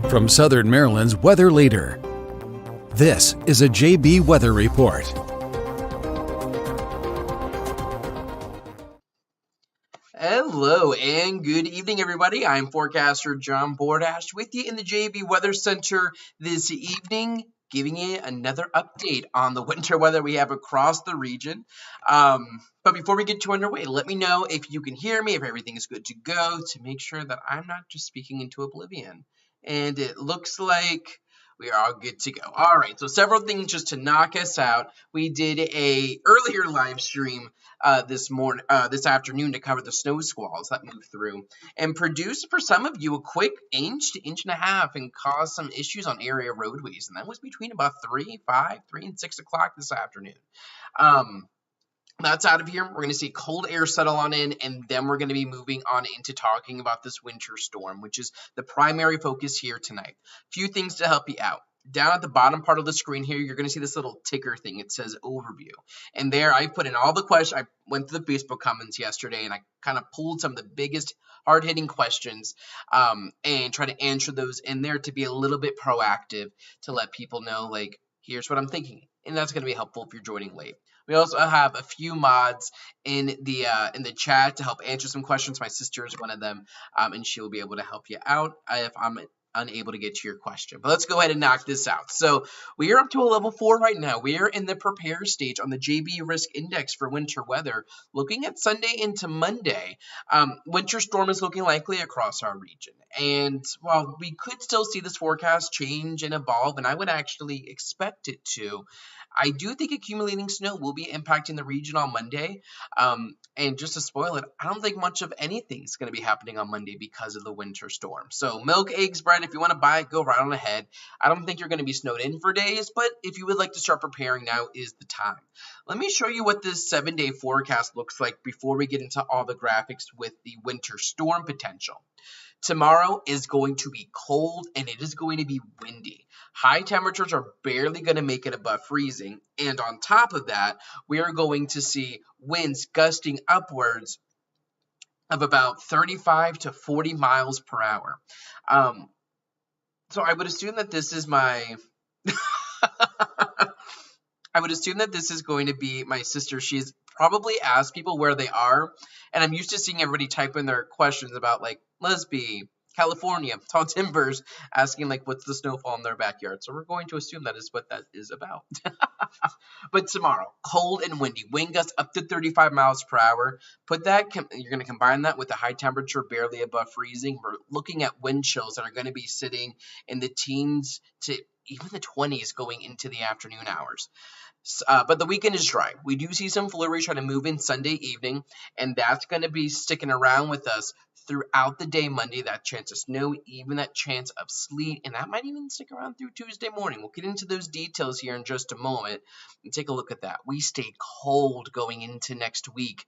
from Southern Maryland's weather leader. This is a JB Weather Report. Hello and good evening, everybody. I'm forecaster John Bordash with you in the JB Weather Center this evening, giving you another update on the winter weather we have across the region. But before we get too underway, let me know if you can hear me, if everything is good to go, to make sure that I'm not just speaking into oblivion. And it looks like we are all good to go. All right, so several things just to knock us out. We did a earlier live stream this afternoon to cover the snow squalls that moved through and produced for some of you a quick inch to inch and a half and caused some issues on area roadways. And that was between about 3 and 6 o'clock this afternoon. That's out of here. We're going to see cold air settle on in, and then we're going to be moving on into talking about this winter storm, which is the primary focus here tonight. A few things to help you out. Down at the bottom part of the screen here, you're going to see this little ticker thing. It says overview. And there I put in all the questions. I went to the Facebook comments yesterday, and I kind of pulled some of the biggest hard-hitting questions and try to answer those in there to be a little bit proactive to let people know, like, here's what I'm thinking. And that's going to be helpful if you're joining late. We also have a few mods in the chat to help answer some questions. My sister is one of them, and she will be able to help you out if I'm unable to get to your question. But let's go ahead and knock this out. So we are up to a level 4 right now. We are in the prepare stage on the JB Risk Index for winter weather. Looking at Sunday into Monday, winter storm is looking likely across our region. And while we could still see this forecast change and evolve, and I would actually expect it to, I do think accumulating snow will be impacting the region on Monday. And just to spoil it, I don't think much of anything is going to be happening on Monday because of the winter storm. So milk, eggs, bread, if you want to buy it, go right on ahead. I don't think you're going to be snowed in for days, but if you would like to start preparing, now is the time. Let me show you what this 7-day forecast looks like before we get into all the graphics with the winter storm potential. Tomorrow is going to be cold and it is going to be windy. High temperatures are barely going to make it above freezing. And on top of that, we are going to see winds gusting upwards of about 35 to 40 miles per hour. So I would assume that this is my... I would assume that this is going to be my sister. She's probably asked people where they are. And I'm used to seeing everybody type in their questions about, like, Lesby, California, Tall Timbers, asking, like, what's the snowfall in their backyard. So we're going to assume that is what that is about. But tomorrow, cold and windy, wind gusts up to 35 miles per hour. You're going to combine that with a high temperature barely above freezing. We're looking at wind chills that are going to be sitting in the teens to even the 20s going into the afternoon hours. But the weekend is dry. We do see some flurries trying to move in Sunday evening, and that's going to be sticking around with us throughout the day Monday. That chance of snow, even that chance of sleet, and that might even stick around through Tuesday morning. We'll get into those details here in just a moment and take a look at that. We stay cold going into next week,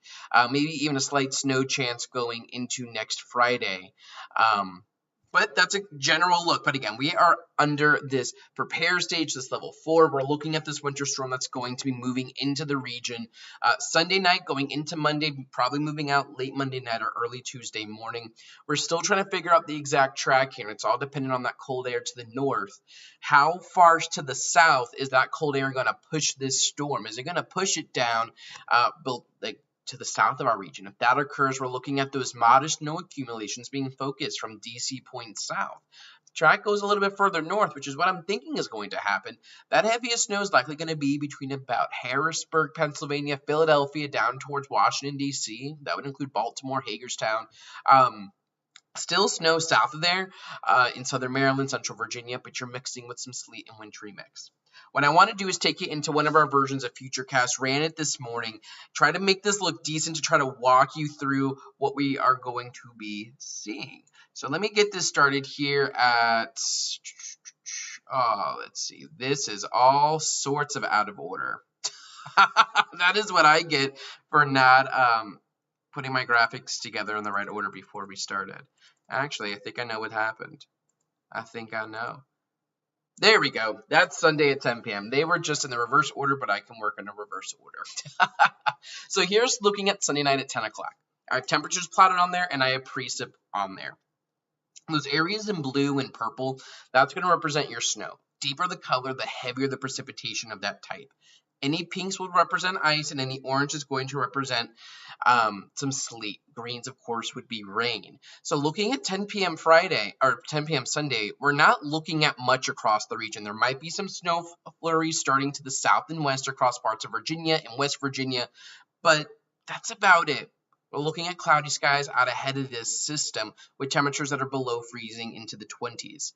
maybe even a slight snow chance going into next Friday. But that's a general look. But again, we are under this prepare stage, this level 4. We're looking at this winter storm that's going to be moving into the region Sunday night, going into Monday, probably moving out late Monday night or early Tuesday morning. We're still trying to figure out the exact track here. It's all dependent on that cold air to the north. How far to the south is that cold air going to push this storm? Is it going to push it down, to the south of our region? If that occurs, we're looking at those modest snow accumulations being focused from DC Point south. The track goes a little bit further north, which is what I'm thinking is going to happen. That heaviest snow is likely going to be between about Harrisburg, Pennsylvania, Philadelphia, down towards Washington, D.C. That would include Baltimore, Hagerstown. Still snow south of there in southern Maryland, central Virginia, but you're mixing with some sleet and wintry mix. What I want to do is take you into one of our versions of Futurecast. Ran it this morning. Try to make this look decent to try to walk you through what we are going to be seeing. So let me get this started here at, let's see. This is all sorts of out of order. That is what I get for not putting my graphics together in the right order before we started. Actually, I think I know what happened. I think I know. There we go. That's Sunday at 10 p.m. They were just in the reverse order, but I can work in a reverse order. So here's looking at Sunday night at 10 o'clock. I have temperatures plotted on there, and I have precip on there. Those areas in blue and purple, that's going to represent your snow. Deeper the color, the heavier the precipitation of that type. Any pinks will represent ice, and any orange is going to represent some sleet. Greens, of course, would be rain. So looking at 10 p.m. Friday or 10 p.m. Sunday, we're not looking at much across the region. There might be some snow flurries starting to the south and west across parts of Virginia and West Virginia, but that's about it. We're looking at cloudy skies out ahead of this system with temperatures that are below freezing into the 20s.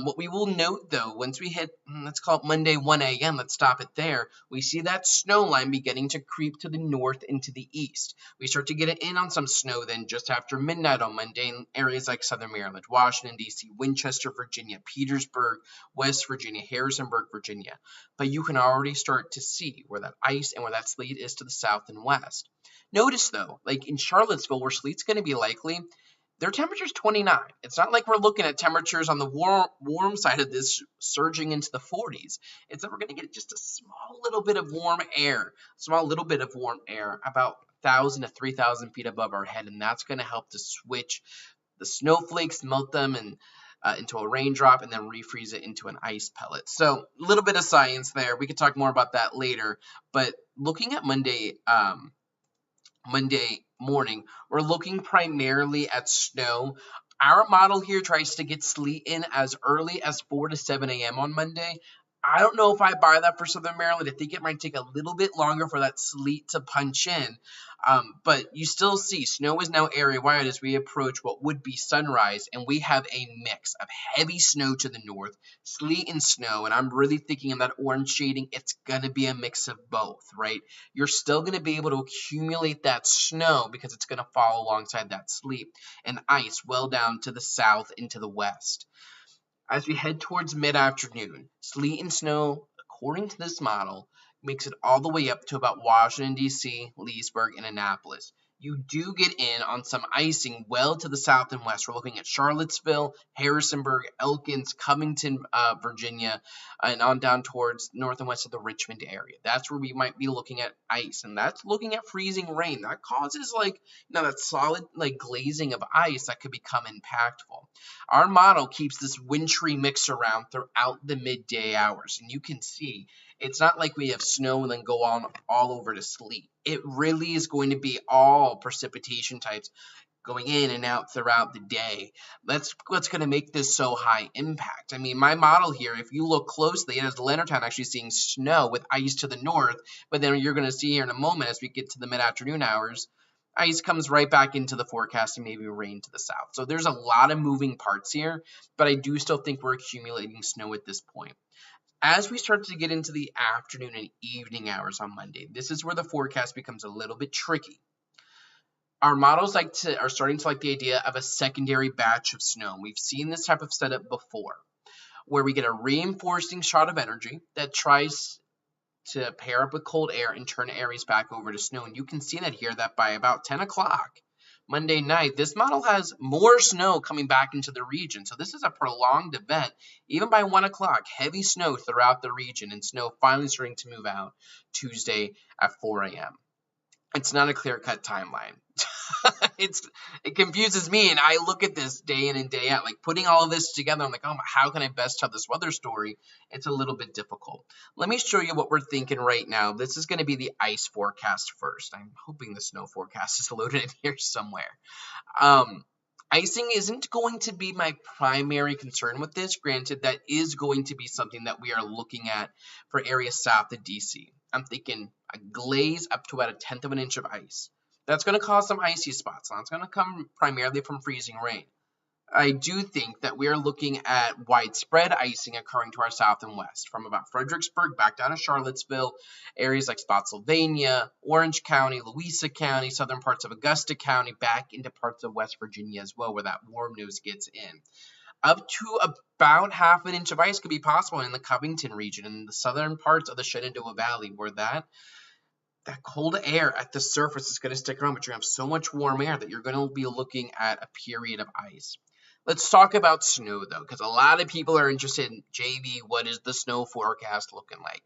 What we will note, though, once we hit, let's call it Monday 1 a.m., let's stop it there, we see that snow line beginning to creep to the north and to the east. We start to get it in on some snow then just after midnight on Monday in areas like Southern Maryland, Washington, D.C., Winchester, Virginia, Petersburg, West Virginia, Harrisonburg, Virginia. But you can already start to see where that ice and where that sleet is to the south and west. Notice, though, like in Charlottesville, where sleet's going to be likely, their temperature's 29. It's not like we're looking at temperatures on the warm side of this surging into the 40s. It's that we're going to get just a small little bit of warm air, about 1,000 to 3,000 feet above our head, and that's going to help to switch the snowflakes, melt them, and into a raindrop, and then refreeze it into an ice pellet. So a little bit of science there. We could talk more about that later, but looking at Monday morning, we're looking primarily at snow. Our model here tries to get sleet in as early as 4 to 7 a.m. on Monday. I don't know if I buy that for Southern Maryland. I think it might take a little bit longer for that sleet to punch in. But you still see snow is now area-wide as we approach what would be sunrise, and we have a mix of heavy snow to the north, sleet and snow, and I'm really thinking in that orange shading, it's going to be a mix of both, right? You're still going to be able to accumulate that snow because it's going to fall alongside that sleet and ice well down to the south and to the west. As we head towards mid-afternoon, sleet and snow, according to this model, makes it all the way up to about Washington, D.C., Leesburg, and Annapolis. You do get in on some icing well to the south and west. We're looking at Charlottesville, Harrisonburg, Elkins, Covington, Virginia, and on down towards north and west of the Richmond area. That's where we might be looking at ice, and that's looking at freezing rain. That causes that solid glazing of ice that could become impactful. Our model keeps this wintry mix around throughout the midday hours, and you can see it's not like we have snow and then go on all over to sleet. It really is going to be all precipitation types going in and out throughout the day. That's what's going to make this so high impact. I mean, my model here, if you look closely, it has Leonardtown actually seeing snow with ice to the north, but then you're going to see here in a moment as we get to the mid-afternoon hours, ice comes right back into the forecast and maybe rain to the south. So there's a lot of moving parts here, but I do still think we're accumulating snow at this point. As we start to get into the afternoon and evening hours on Monday, this is where the forecast becomes a little bit tricky. Our models are starting to like the idea of a secondary batch of snow. We've seen this type of setup before, where we get a reinforcing shot of energy that tries to pair up with cold air and turn areas back over to snow. And you can see that here, that by about 10 o'clock Monday night, this model has more snow coming back into the region. So this is a prolonged event. Even by 1 o'clock, heavy snow throughout the region and snow finally starting to move out Tuesday at 4 a.m. It's not a clear-cut timeline. It confuses me, and I look at this day in and day out, like putting all of this together. I'm like, oh, how can I best tell this weather story? It's a little bit difficult. Let me show you what we're thinking right now. This is going to be the ice forecast first. I'm hoping the snow forecast is loaded in here somewhere. Icing isn't going to be my primary concern with this. Granted, that is going to be something that we are looking at for areas south of DC. I'm thinking a glaze up to about a tenth of an inch of ice. That's going to cause some icy spots. Now, it's going to come primarily from freezing rain. I do think that we are looking at widespread icing occurring to our south and west, from about Fredericksburg back down to Charlottesville, areas like Spotsylvania, Orange County, Louisa County, southern parts of Augusta County, back into parts of West Virginia as well, where that warm nose gets in. Up to about half an inch of ice could be possible in the Covington region and the southern parts of the Shenandoah Valley, where that cold air at the surface is going to stick around, but you have so much warm air that you're going to be looking at a period of ice. Let's talk about snow, though, because a lot of people are interested in, JB, what is the snow forecast looking like?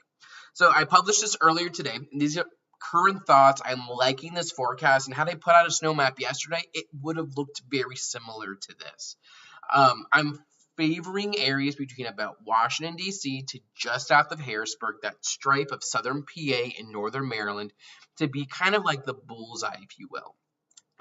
So I published this earlier today, and these are current thoughts. I'm liking this forecast, and had I put out a snow map yesterday, it would have looked very similar to this. I'm favoring areas between about Washington, D.C. to just south of Harrisburg, that stripe of southern PA and northern Maryland, to be kind of like the bullseye, if you will.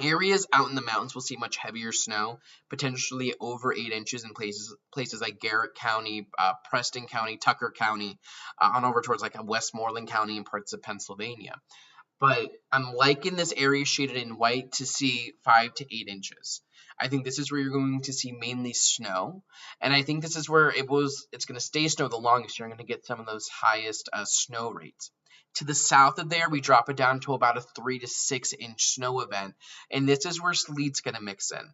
Areas out in the mountains will see much heavier snow, potentially over 8 inches in places like Garrett County, Preston County, Tucker County, on over towards like Westmoreland County and parts of Pennsylvania. But I'm liking this area shaded in white to see 5 to 8 inches. I think this is where you're going to see mainly snow, and I think this is where it's going to stay snow the longest. You're going to get some of those highest snow rates. To the south of there, we drop it down to about a 3 to 6 inch snow event, and this is where sleet's going to mix in.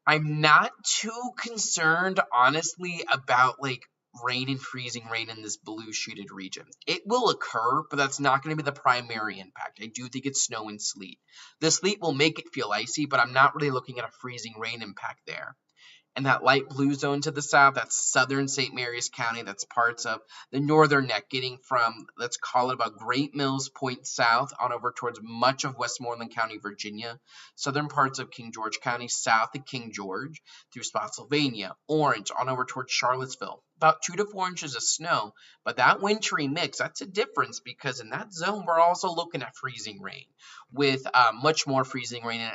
I'm not too concerned, honestly, about like rain and freezing rain in this blue sheeted region. It will occur, but that's not going to be the primary impact. I do think it's snow and sleet. The sleet will make it feel icy, but I'm not really looking at a freezing rain impact there. And that light blue zone to the south, that's southern St. Mary's County. That's parts of the northern neck, getting from, let's call it about Great Mills Point south on over towards much of Westmoreland County, Virginia, southern parts of King George County, south of King George, through Spotsylvania, Orange, on over towards Charlottesville. About 2 to 4 inches of snow, but that wintry mix, that's a difference, because in that zone, we're also looking at freezing rain, with much more freezing rain, and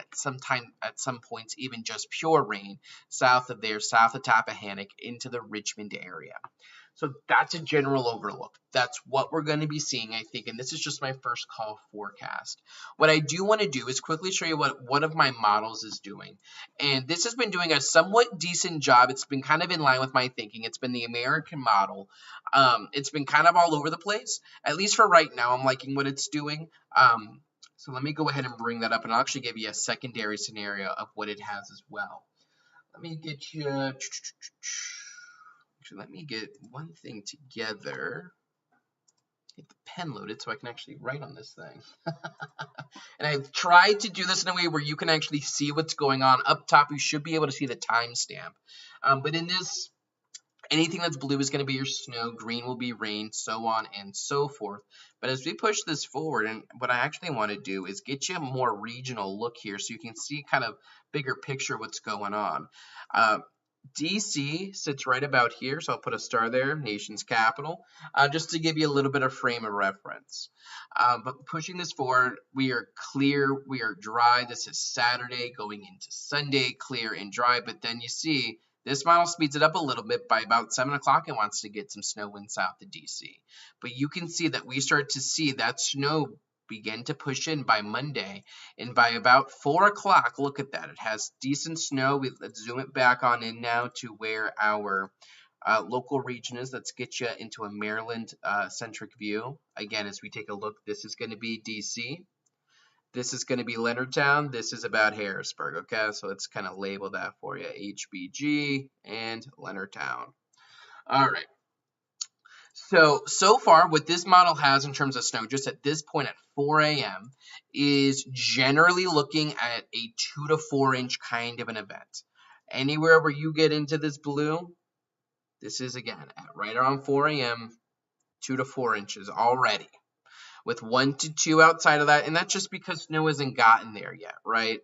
at some points, even just pure rain, south of Tappahannock, into the Richmond area. So that's a general overlook. That's what we're going to be seeing, I think, and this is just my first call forecast. What I do want to do is quickly show you what one of my models is doing. And this has been doing a somewhat decent job. It's been kind of in line with my thinking. It's been the American model. It's been kind of all over the place. At least for right now, I'm liking what it's doing. So let me go ahead and bring that up, and I'll actually give you a secondary scenario of what it has as well. Let me get you... Actually, let me get one thing together. Get the pen loaded so I can actually write on this thing. And I've tried to do this in a way where you can actually see what's going on. Up top, you should be able to see the timestamp. But in this, anything that's blue is going to be your snow, green will be rain, so on and so forth. But as we push this forward, and what I actually want to do is get you a more regional look here so you can see kind of bigger picture what's going on. DC sits right about here, so I'll put a star there, nation's capital, just to give you a little bit of frame of reference. But pushing this forward, we are clear, we are dry. This is Saturday going into Sunday, clear and dry. But then you see this model speeds it up a little bit. By about 7 o'clock, it wants to get some snow in south of DC. But you can see that we start to see that snow begin to push in by Monday, and by about 4 o'clock, look at that, it has decent snow. Let's zoom it back on in now to where our local region is. Let's get you into a Maryland centric view. Again, as we take a look, this is going to be DC, this is going to be Leonardtown, this is about Harrisburg. Okay, so let's kind of label that for you, HBG and Leonardtown. All right. So far, what this model has in terms of snow, just at this point at 4 a.m., is generally looking at a 2 to 4 inch kind of an event. Anywhere where you get into this blue, this is, again, at right around 4 a.m., 2 to 4 inches already, with 1 to 2 outside of that, and that's just because snow hasn't gotten there yet, right?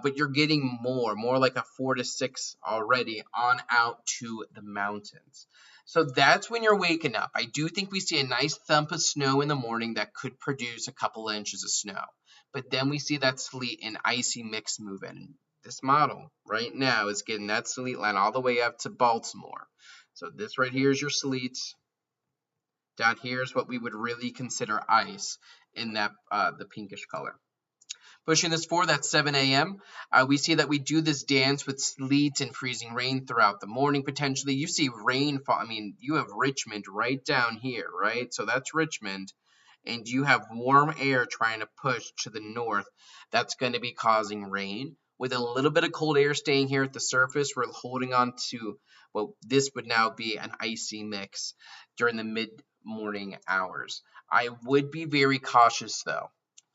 But you're getting more like a 4 to 6 already on out to the mountains. So that's when you're waking up. I do think we see a nice thump of snow in the morning that could produce a couple of inches of snow. But then we see that sleet and icy mix move in. And this model right now is getting that sleet line all the way up to Baltimore. So this right here is your sleet. Down here is what we would really consider ice in that the pinkish color. Pushing this forward, that's 7 a.m. We see that we do this dance with sleet and freezing rain throughout the morning, potentially. You see rainfall. I mean, you have Richmond right down here, right? So that's Richmond. And you have warm air trying to push to the north. That's going to be causing rain. With a little bit of cold air staying here at the surface, we're holding on to, well, this would now be an icy mix during the mid-morning hours. I would be very cautious, though.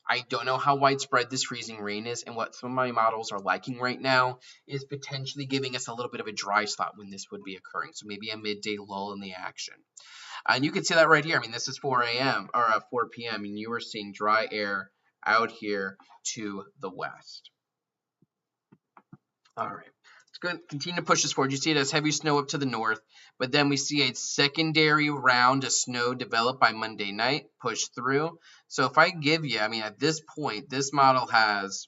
I don't know how widespread this freezing rain is, and what some of my models are liking right now is potentially giving us a little bit of a dry spot when this would be occurring. So maybe a midday lull in the action. And you can see that right here. I mean, this is 4 a.m. or 4 p.m. and you are seeing dry air out here to the west. All right. Let's going to continue to push this forward. You see it as heavy snow up to the north, but then we see a secondary round of snow develop by Monday night, push through. So if I give you, I mean, at this point, this model has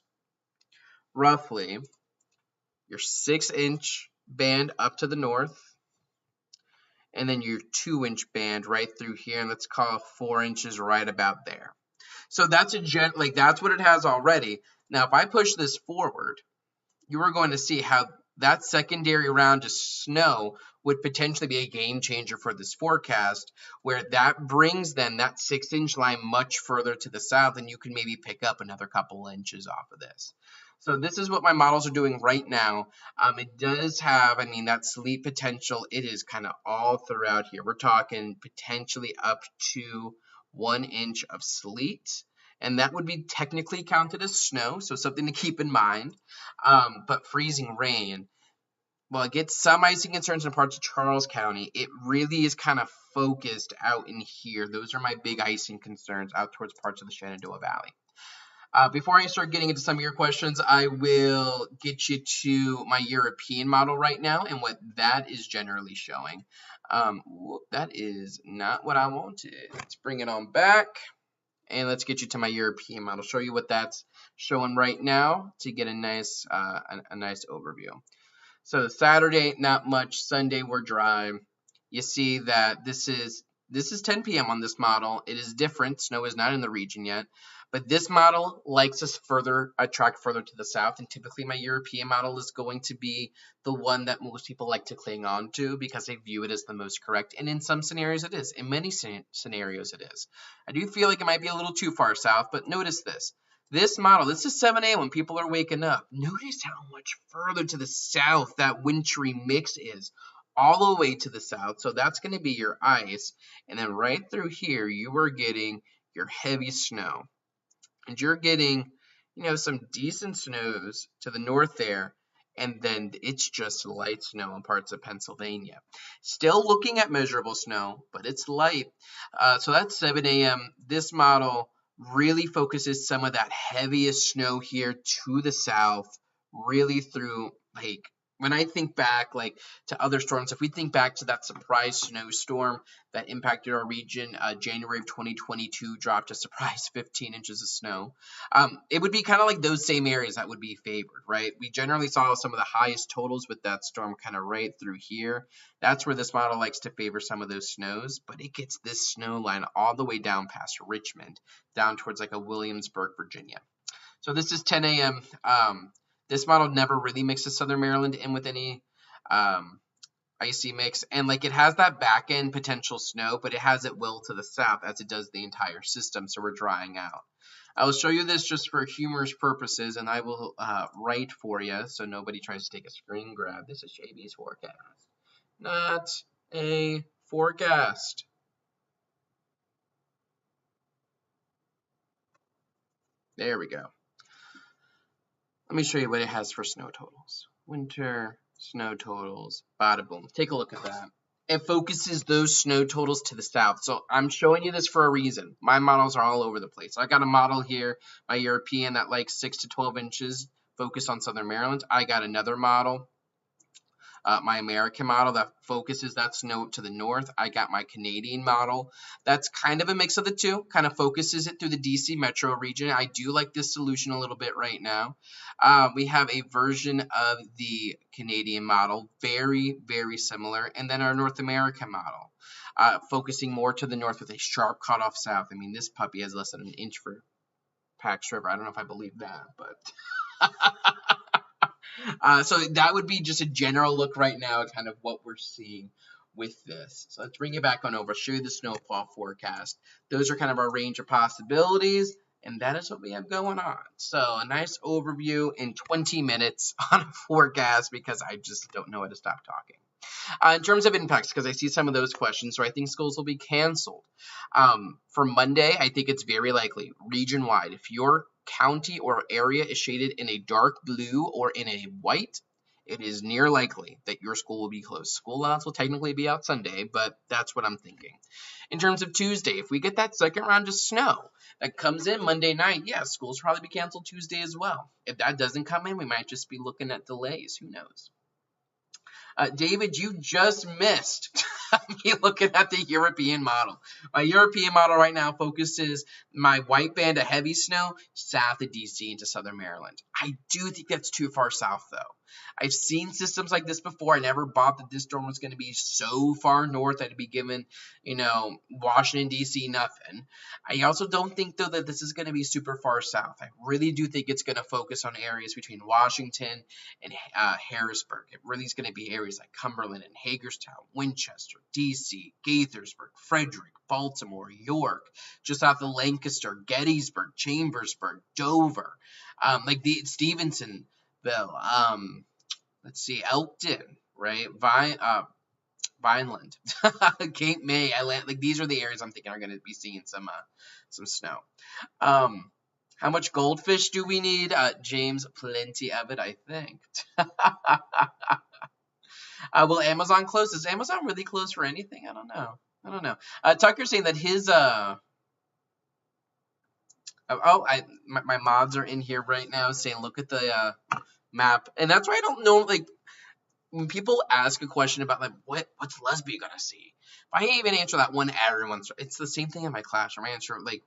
roughly your 6-inch band up to the north, and then your 2-inch band right through here, and let's call 4 inches right about there. So that's that's what it has already. Now, if I push this forward, you are going to see how that secondary round of snow would potentially be a game changer for this forecast, where that brings then that 6-inch line much further to the south, and you can maybe pick up another couple inches off of this. So this is what my models are doing right now. It does have, I mean, that sleet potential. It is kind of all throughout here. We're talking potentially up to 1 inch of sleet. And that would be technically counted as snow, so something to keep in mind. But freezing rain, well, it gets some icing concerns in parts of Charles County. It really is kind of focused out in here. Those are my big icing concerns out towards parts of the Shenandoah Valley. Before I start getting into some of your questions, I will get you to my European model right now and what that is generally showing. That is not what I wanted. Let's bring it on back. And let's get you to my European model. Show you what that's showing right now to get a nice overview. So Saturday, not much. Sunday, we're dry. You see that this is 10 p.m. on this model. It is different. Snow is not in the region yet. But this model likes us track further to the south, and typically my European model is going to be the one that most people like to cling on to because they view it as the most correct, and in some scenarios it is. In many scenarios it is. I do feel like it might be a little too far south, but notice this. This model, this is 7 a.m. when people are waking up. Notice how much further to the south that wintry mix is, all the way to the south. So that's going to be your ice, and then right through here you are getting your heavy snow. And you're getting, some decent snows to the north there, and then it's just light snow in parts of Pennsylvania. Still looking at measurable snow, but it's light. So that's 7 a.m. This model really focuses some of that heaviest snow here to the south, really through, when I think back, to other storms, if we think back to that surprise snowstorm that impacted our region, January of 2022, dropped a surprise 15 inches of snow. It would be kind of like those same areas that would be favored, right? We generally saw some of the highest totals with that storm kind of right through here. That's where this model likes to favor some of those snows, but it gets this snow line all the way down past Richmond, down towards a Williamsburg, Virginia. So this is 10 a.m. This model never really mixes Southern Maryland in with any icy mix. And it has that back end potential snow, but it has it well to the south as it does the entire system. So we're drying out. I will show you this just for humorous purposes, and I will write for you so nobody tries to take a screen grab. This is JB's forecast, not a forecast. There we go. Let me show you what it has for snow totals. Winter snow totals, bada boom. Take a look at that. It focuses those snow totals to the south. So I'm showing you this for a reason. My models are all over the place. I got a model here, my European, that 6 to 12 inches, focused on Southern Maryland. I got another model, my American model, that focuses that snow to the north. I got my Canadian model. That's kind of a mix of the two, kind of focuses it through the DC metro region. I do like this solution a little bit right now. We have a version of the Canadian model, very, very similar. And then our North American model, focusing more to the north with a sharp cutoff south. I mean, this puppy has less than an inch for Pax River. I don't know if I believe that, but... So that would be just a general look right now at kind of what we're seeing with this. So let's bring it back on over, show you the snowfall forecast. Those are kind of our range of possibilities, and that is what we have going on. So a nice overview in 20 minutes on a forecast because I just don't know how to stop talking. In terms of impacts, because I see some of those questions, so I think schools will be canceled. For Monday, I think it's very likely, region-wide, if your county or area is shaded in a dark blue or in a white, it is near likely that your school will be closed. School allowance will technically be out Sunday, but that's what I'm thinking. In terms of Tuesday, if we get that second round of snow that comes in Monday night, yeah, schools will probably be canceled Tuesday as well. If that doesn't come in, we might just be looking at delays. Who knows? David, you just missed me looking at the European model. My European model right now focuses my white band of heavy snow south of DC into southern Maryland. I do think that's too far south, though. I've seen systems like this before. I never bought that this storm was going to be so far north that it'd be given, Washington, D.C. nothing. I also don't think, though, that this is going to be super far south. I really do think it's going to focus on areas between Washington and Harrisburg. It really is going to be areas like Cumberland and Hagerstown, Winchester, D.C., Gaithersburg, Frederick, Baltimore, York, just south of Lancaster, Gettysburg, Chambersburg, Dover, like the Stevensonville, let's see, Elkton, right? Vineland, Cape May, Atlanta. Like these are the areas I'm thinking are going to be seeing some snow. How much goldfish do we need? James, plenty of it, I think. Will Amazon close? Is Amazon really closed for anything? I don't know. Tucker's saying that his my mods are in here right now saying look at the map, and that's why I don't know, like, when people ask a question about like what's Lesbia gonna see, if I even answer that one, everyone's, it's the same thing in my classroom. I answer like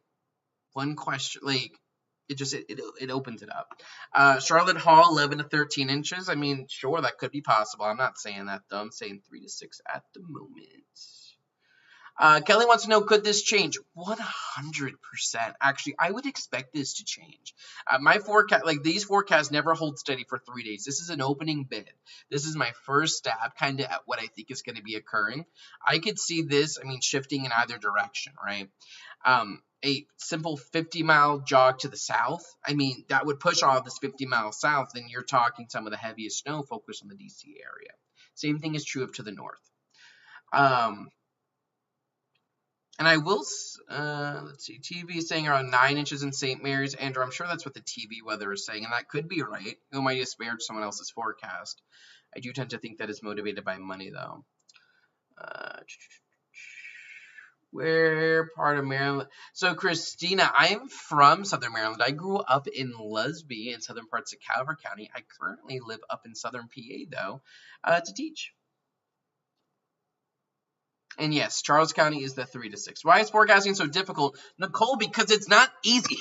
one question, like it opens it up. Charlotte Hall, 11 to 13 inches. I mean, sure, that could be possible. I'm not saying that though. I'm saying 3 to 6 at the moment. Kelly wants to know, could this change? 100%. Actually, I would expect this to change. My forecast, like these forecasts never hold steady for 3 days. This is an opening bid. This is my first stab kind of at what I think is going to be occurring. I could see this, shifting in either direction, right? A simple 50-mile jog to the south, that would push all of this 50 miles south, and you're talking some of the heaviest snow focused on the DC area. Same thing is true up to the north. And I will, let's see, TV is saying around 9 inches in St. Mary's. Andrew, I'm sure that's what the TV weather is saying, and that could be right. Who might have spared someone else's forecast? I do tend to think that is motivated by money, though. Where part of Maryland? So, Christina, I'm from Southern Maryland. I grew up in Lesbia in southern parts of Calvert County. I currently live up in southern PA, though, to teach. And yes, Charles County is the 3 to 6. Why is forecasting so difficult? Nicole, because it's not easy.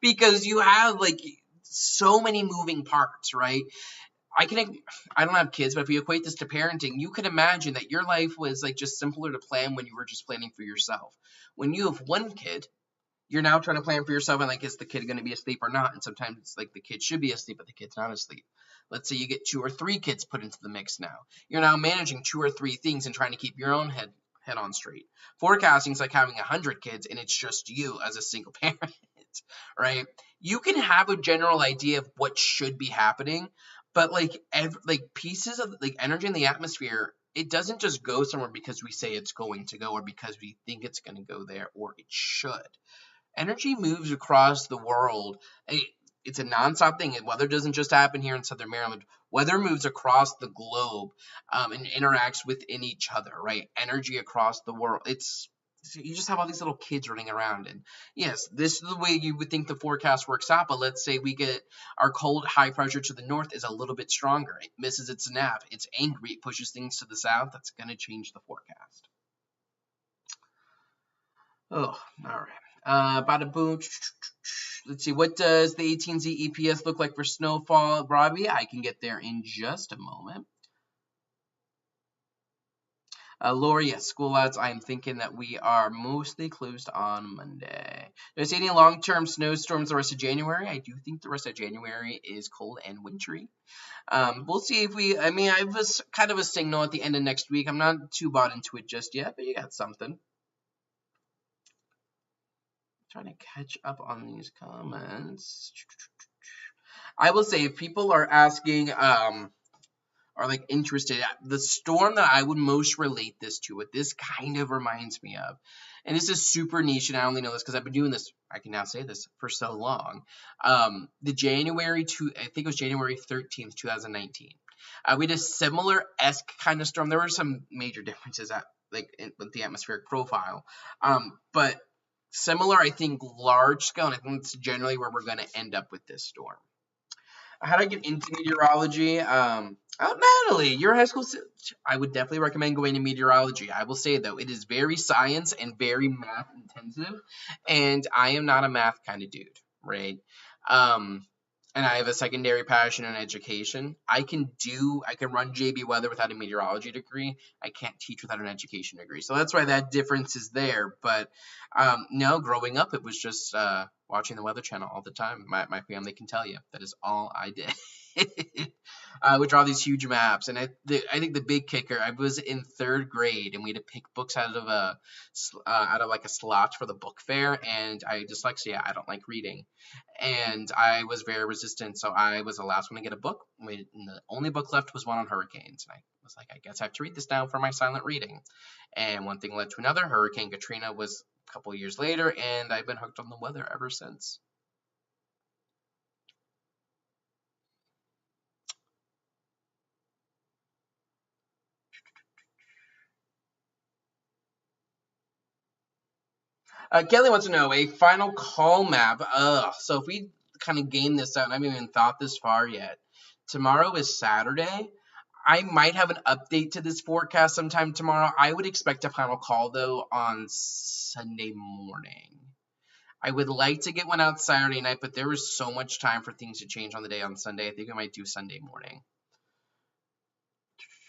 Because you have like so many moving parts, right? I don't have kids, but if you equate this to parenting, you can imagine that your life was like just simpler to plan when you were just planning for yourself. When you have one kid, you're now trying to plan for yourself, and like, is the kid going to be asleep or not? And sometimes it's like the kid should be asleep, but the kid's not asleep. Let's say you get 2 or 3 kids put into the mix now. You're now managing 2 or 3 things and trying to keep your own head on straight. Forecasting is like having 100 kids and it's just you as a single parent, right? You can have a general idea of what should be happening, but like pieces of like energy in the atmosphere, it doesn't just go somewhere because we say it's going to go or because we think it's going to go there or it should. Energy moves across the world. It's a nonstop thing. And weather doesn't just happen here in Southern Maryland. Weather moves across the globe and interacts within each other, right? Energy across the world. You just have all these little kids running around. And yes, this is the way you would think the forecast works out. But let's say we get our cold high pressure to the north is a little bit stronger. It misses its nap. It's angry. It pushes things to the south. That's going to change the forecast. Oh, all right. Bada boom. Let's see. What does the 18Z EPS look like for snowfall, Robbie? I can get there in just a moment. Lori, yes, school outs. I am thinking that we are mostly closed on Monday. Do I see any long-term snowstorms the rest of January? I do think the rest of January is cold and wintry. We'll see if we. I have kind of a signal at the end of next week. I'm not too bought into it just yet, but you got something. Trying to catch up on these comments. I will say, if people are asking, are like interested, the storm that I would most relate this to, what this kind of reminds me of, and this is super niche, and I only know this because I've been doing this, I can now say this, for so long. The January 13th, 2019. We had a similar-esque kind of storm. There were some major differences with the atmospheric profile, but similar, I think, large scale, and I think it's generally where we're going to end up with this storm. How did I get into meteorology? Oh, Natalie, your high school. I would definitely recommend going to meteorology. I will say though, it is very science and very math intensive, and I am not a math kind of dude, right? Um, and I have a secondary passion in education. I can run JB weather without a meteorology degree. I can't teach without an education degree. So that's why that difference is there. But no, growing up, it was just watching the Weather Channel all the time. My family can tell you that is all I did. I would draw these huge maps, and I think the big kicker. I was in third grade, and we had to pick books out of like a slot for the book fair, and I dyslexia. I don't like reading, and I was very resistant, so I was the last one to get a book. And the only book left was one on hurricanes, and I was like, I guess I have to read this now for my silent reading. And one thing led to another. Hurricane Katrina was a couple of years later, and I've been hooked on the weather ever since. Kelly wants to know a final call map. So if we kind of game this out, and I haven't even thought this far yet. Tomorrow is Saturday. I might have an update to this forecast sometime tomorrow. I would expect a final call though on Sunday morning. I would like to get one out Saturday night, but there is so much time for things to change on the day on Sunday. I think I might do Sunday morning.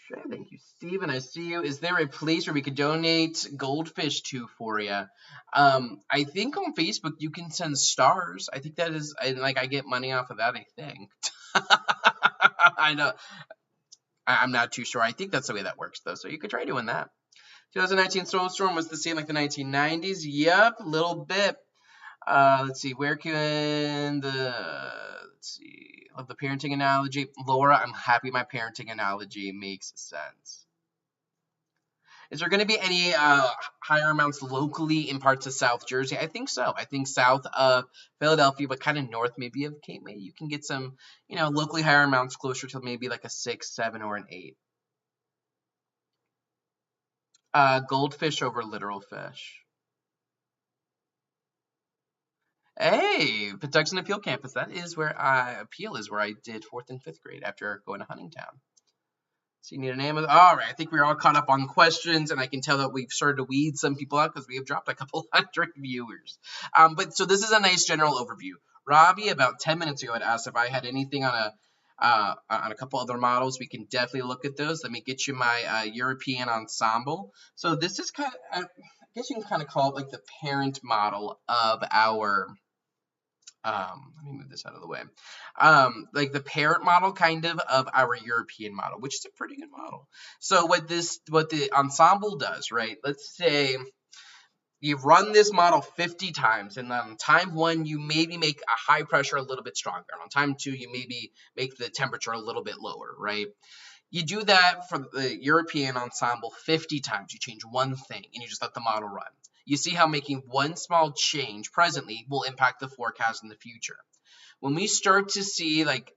Sure, thank you, Steven. I see you. Is there a place where we could donate goldfish to for you? I think on Facebook you can send stars. I think that is, and like I get money off of that. I think. I know. I'm not too sure. I think that's the way that works though. So you could try doing that. 2019 snowstorm was the same like the 1990s. Yep, a little bit. Let's see. Where can the let's see. Love the parenting analogy. Laura, I'm happy my parenting analogy makes sense. Is there going to be any higher amounts locally in parts of South Jersey? I think so. I think south of Philadelphia, but kind of north maybe of Cape May, you can get some, locally higher amounts closer to maybe like a 6, 7, or an 8. Goldfish over literal fish. Hey, Patuxent Appeal Campus. That is where Appeal is where I did 4th and 5th grade after going to Huntingtown. So you need a name of all right. I think we're all caught up on questions, and I can tell that we've started to weed some people out because we have dropped a couple hundred viewers. But so this is a nice general overview. Robbie, about 10 minutes ago, had asked if I had anything on a couple other models. We can definitely look at those. Let me get you my European ensemble. So this is kind of, I guess you can kind of call it like the parent model of our. Let me move this out of the way. Like the parent model kind of our European model, which is a pretty good model. So what the ensemble does, right? Let's say you run this model 50 times, and on time 1, you maybe make a high pressure a little bit stronger. And on time 2, you maybe make the temperature a little bit lower, right? You do that for the European ensemble 50 times. You change one thing, and you just let the model run. You see how making one small change presently will impact the forecast in the future. When we start to see, like,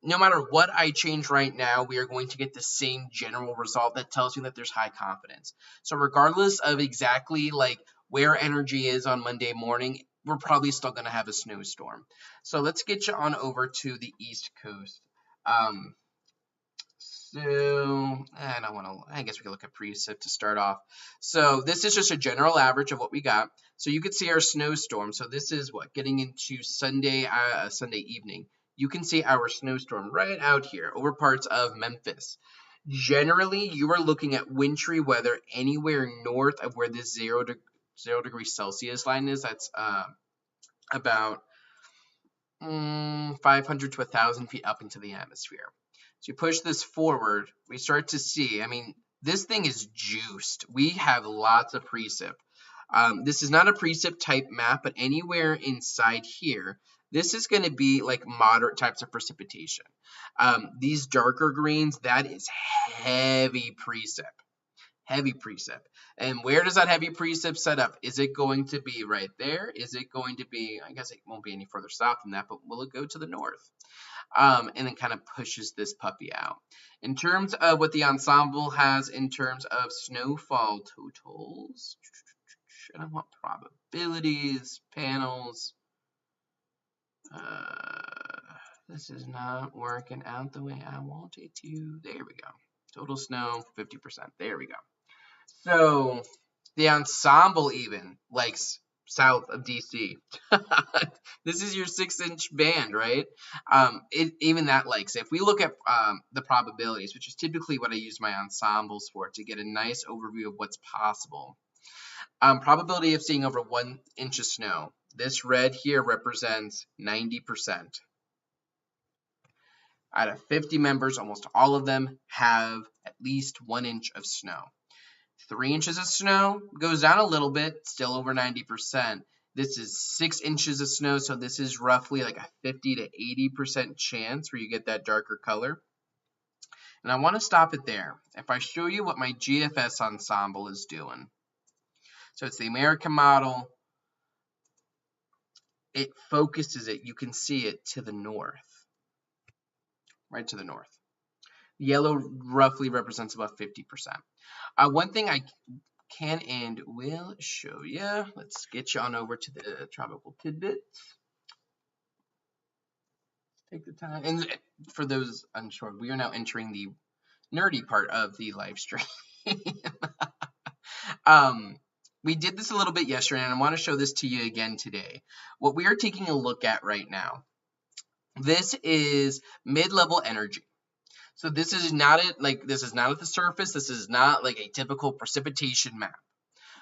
no matter what I change right now, we are going to get the same general result that tells you that there's high confidence. So regardless of exactly, like, where energy is on Monday morning, we're probably still going to have a snowstorm. So let's get you on over to the East Coast. So, I guess we can look at precip to start off. So this is just a general average of what we got. So you could see our snowstorm. So this is getting into Sunday evening. You can see our snowstorm right out here over parts of Memphis. Generally, you are looking at wintry weather anywhere north of where this 0 degree Celsius line is. That's about 500 to 1,000 feet up into the atmosphere. So you push this forward, we start to see, this thing is juiced. We have lots of precip. This is not a precip type map, but anywhere inside here, this is going to be like moderate types of precipitation. These darker greens, that is heavy precip. Heavy precip. And where does that heavy precip set up? Is it going to be right there? Is it going to be, I guess it won't be any further south than that, but will it go to the north? And then kind of pushes this puppy out. In terms of what the ensemble has in terms of snowfall totals, and I want probabilities, panels. This is not working out the way I want it to. There we go. Total snow, 50%. There we go. So the ensemble even likes south of DC. This is your 6-inch band, right? Even that likes it. If we look at the probabilities, which is typically what I use my ensembles for to get a nice overview of what's possible. Probability of seeing over 1 inch of snow. This red here represents 90%. Out of 50 members, almost all of them have at least 1 inch of snow. 3 inches of snow goes down a little bit, still over 90%. This is 6 inches of snow, so this is roughly like a 50 to 80% chance where you get that darker color. And I want to stop it there. If I show you what my GFS ensemble is doing. So it's the American model. It focuses it, you can see it to the north. Right to the north. Yellow roughly represents about 50%. One thing I can and will show you. Let's get you on over to the tropical tidbits. Take the time. And for those unsure, we are now entering the nerdy part of the live stream. We did this a little bit yesterday, and I want to show this to you again today. What we are taking a look at right now, this is mid-level energy. So this is not at the surface. This is not like a typical precipitation map.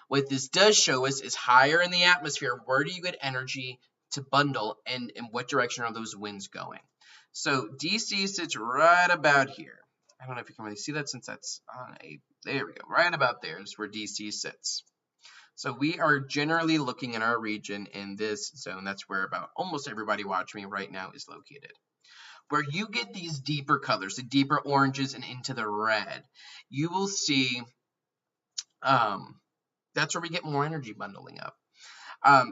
What this does show us is higher in the atmosphere, where do you get energy to bundle, and in what direction are those winds going? So DC sits right about here. I don't know if you can really see that since that's on there we go. Right about there is where DC sits. So we are generally looking in our region in this zone. That's where about almost everybody watching me right now is located. Where you get these deeper colors, the deeper oranges and into the red, you will see that's where we get more energy bundling up.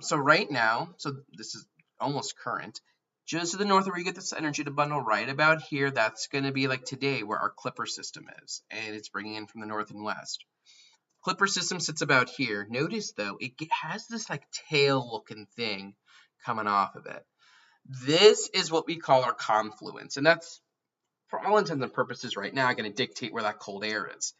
So right now, so this is almost current, just to the north where you get this energy to bundle right about here, that's going to be like today where our Clipper system is, and it's bringing in from the north and west. Clipper system sits about here. Notice though, it has this like tail looking thing coming off of it. This is what we call our confluence, and that's, for all intents and purposes right now, going to dictate where that cold air is.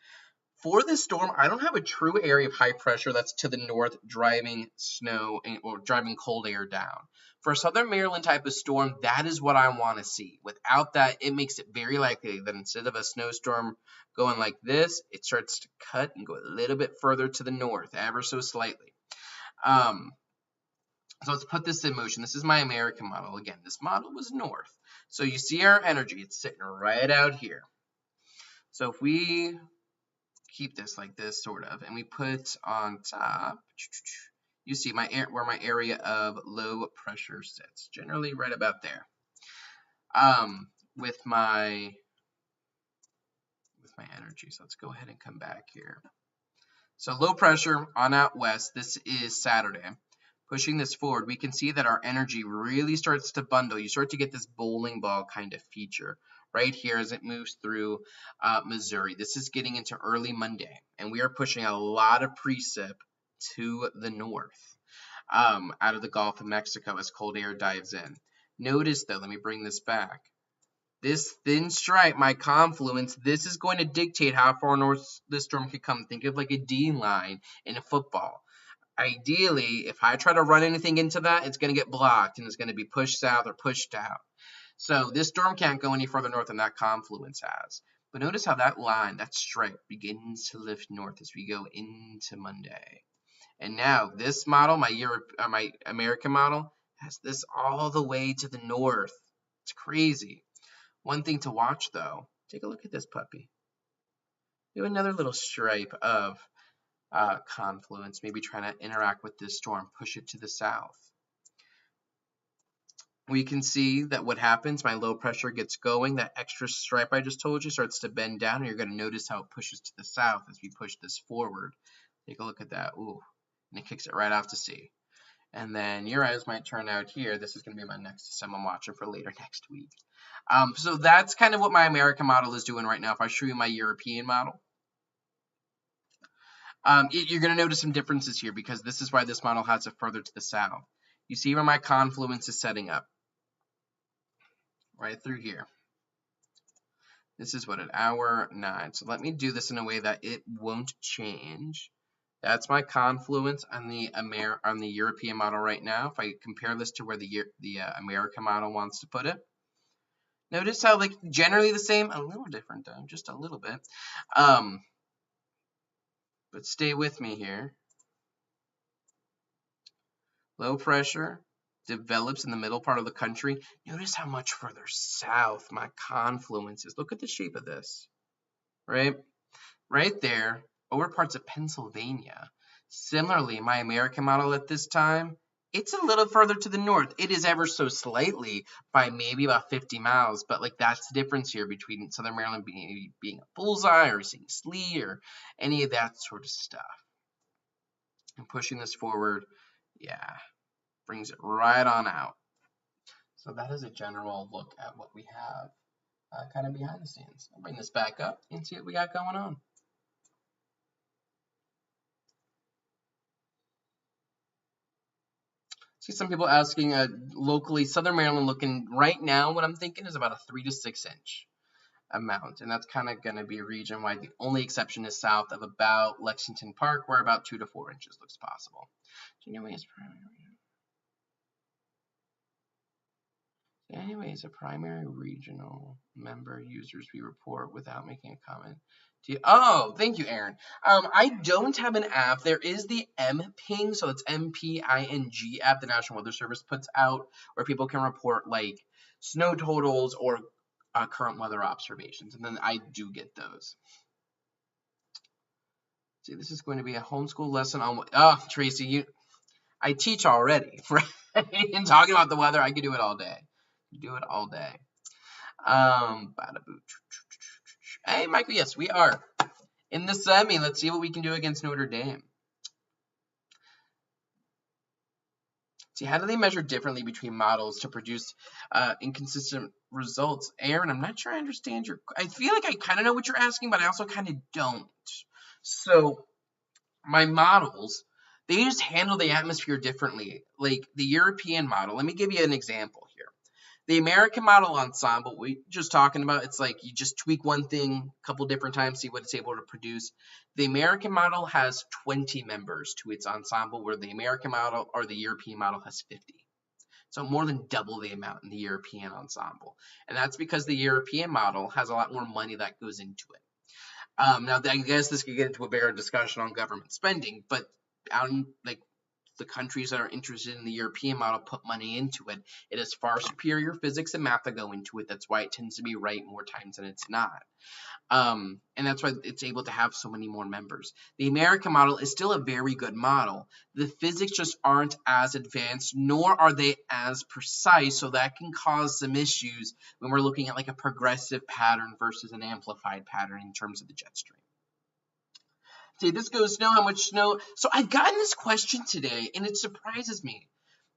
For this storm, I don't have a true area of high pressure that's to the north driving snow or driving cold air down. For a southern Maryland type of storm, that is what I want to see. Without that, it makes it very likely that instead of a snowstorm going like this, it starts to cut and go a little bit further to the north, ever so slightly. So let's put this in motion. This is my American model. Again, this model was north. So you see our energy. It's sitting right out here. So if we keep this like this, sort of, and we put on top, you see where my area of low pressure sits. Generally right about there. With my energy. So let's go ahead and come back here. So low pressure on out west. This is Saturday. Pushing this forward, we can see that our energy really starts to bundle. You start to get this bowling ball kind of feature right here as it moves through Missouri. This is getting into early Monday, and we are pushing a lot of precip to the north out of the Gulf of Mexico as cold air dives in. Notice, though, let me bring this back. This thin stripe, my confluence, this is going to dictate how far north this storm could come. Think of like a D line in a football. Ideally, if I try to run anything into that, it's going to get blocked and it's going to be pushed south or pushed out. So this storm can't go any further north than that confluence has. But notice how that line, that stripe, begins to lift north as we go into Monday. And now this model, my American model, has this all the way to the north. It's crazy. One thing to watch, though, take a look at this puppy. We have another little stripe of confluence, maybe trying to interact with this storm, push it to the south. We can see that what happens, my low pressure gets going, that extra stripe I just told you starts to bend down, and you're going to notice how it pushes to the south as we push this forward. Take a look at that. Ooh, and it kicks it right off to sea. And then your eyes might turn out here. This is going to be my next sim I'm watching for later next week. So that's kind of what my American model is doing right now. If I show you my European model, you're going to notice some differences here because this is why this model has it further to the south. You see where my confluence is setting up. right through here. This is what, at hour 9. So let me do this in a way that it won't change. That's my confluence on the European model right now. If I compare this to where the American model wants to put it, notice how like generally the same, a little different though, just a little bit. But stay with me here. Low pressure develops in the middle part of the country. Notice how much further south my confluence is. Look at the shape of this, right? Right there, over parts of Pennsylvania. Similarly, my American model at this time, it's a little further to the north. It is ever so slightly by maybe about 50 miles, but like that's the difference here between Southern Maryland being a bullseye or seeing sleet or any of that sort of stuff. And pushing this forward, yeah, brings it right on out. So that is a general look at what we have kind of behind the scenes. I'll bring this back up and see what we got going on. See some people asking locally, Southern Maryland looking right now, what I'm thinking is about a 3 to 6 inch amount. And that's kind of going to be region wide. The only exception is south of about Lexington Park, where about 2 to 4 inches looks possible. Anyways, a primary regional member users we report without making a comment. Oh, thank you, Aaron. I don't have an app. There is the MPing, so it's MPING app the National Weather Service puts out, where people can report like snow totals or current weather observations, and then I do get those. See, this is going to be a homeschool lesson on. Oh, Tracy, I teach already, right? And talking about the weather, I could do it all day. Do it all day. Hey, Michael, yes, we are in the semi. Let's see what we can do against Notre Dame. See, how do they measure differently between models to produce inconsistent results? Aaron, I'm not sure I understand I feel like I kind of know what you're asking, but I also kind of don't. So my models, they just handle the atmosphere differently. Like the European model, let me give you an example here. The American model ensemble, we just talking about, it's like you just tweak one thing a couple different times, see what it's able to produce. The American model has 20 members to its ensemble, where the American model or the European model has 50. So more than double the amount in the European ensemble. And that's because the European model has a lot more money that goes into it. Now, I guess this could get into a bigger discussion on government spending, but the countries that are interested in the European model put money into it. It has far superior physics and math that go into it. That's why it tends to be right more times than it's not. And that's why it's able to have so many more members. The American model is still a very good model. The physics just aren't as advanced, nor are they as precise, so that can cause some issues when we're looking at like a progressive pattern versus an amplified pattern in terms of the jet stream. See, this goes snow, how much snow? So I've gotten this question today, and it surprises me.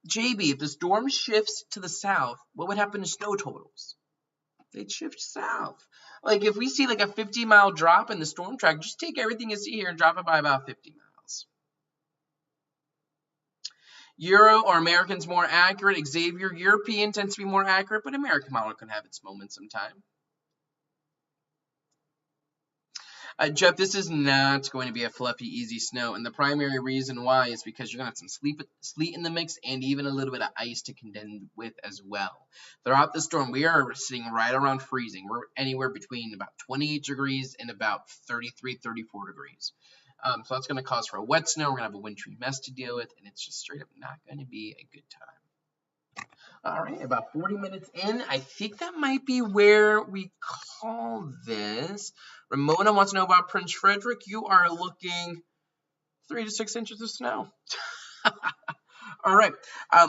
JB, if the storm shifts to the south, what would happen to snow totals? They'd shift south. Like if we see like a 50-mile drop in the storm track, just take everything you see here and drop it by about 50 miles. Euro or American's more accurate. Xavier, European tends to be more accurate, but American model can have its moments sometime. Jeff, this is not going to be a fluffy, easy snow, and the primary reason why is because you're going to have some sleet in the mix and even a little bit of ice to contend with as well. Throughout the storm, we are sitting right around freezing. We're anywhere between about 28 degrees and about 33, 34 degrees. So that's going to cause for a wet snow. We're going to have a wintry mess to deal with, and it's just straight up not going to be a good time. All right, about 40 minutes in, I think that might be where we call this. Ramona wants to know about Prince Frederick. You are looking 3 to 6 inches of snow. All right,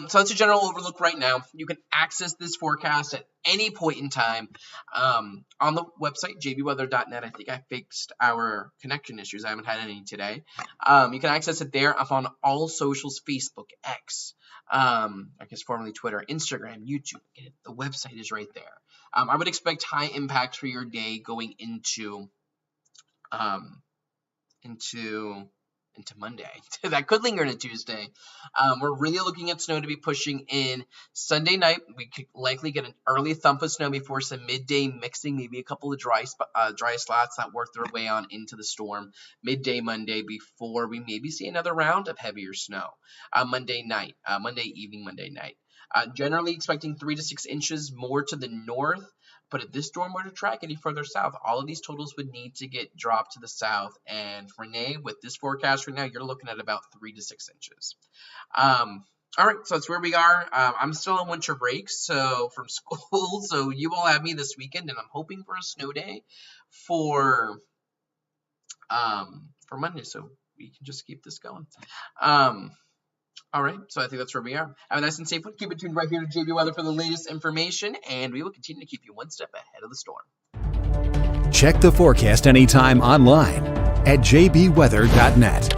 so that's a general overlook right now. You can access this forecast at any point in time on the website, jbweather.net. I think I fixed our connection issues. I haven't had any today. You can access it there. I'm on all socials, Facebook, X, I guess formerly Twitter, Instagram, YouTube. The website is right there. I would expect high impacts for your day going into into Monday. That could linger into Tuesday. We're really looking at snow to be pushing in Sunday night. We could likely get an early thump of snow before some midday mixing, maybe a couple of dry slots that work their way on into the storm midday Monday before we maybe see another round of heavier snow Monday evening, Monday night. Generally expecting 3 to 6 inches more to the north. But if this storm were to track any further south, all of these totals would need to get dropped to the south. And for Renee, with this forecast right now, you're looking at about 3 to 6 inches. All right, so that's where we are. I'm still on winter break from school, so you all have me this weekend, and I'm hoping for a snow day for Monday, so we can just keep this going. All right, so I think that's where we are. Have a nice and safe one. Keep it tuned right here to JB Weather for the latest information, and we will continue to keep you one step ahead of the storm. Check the forecast anytime online at jbweather.net.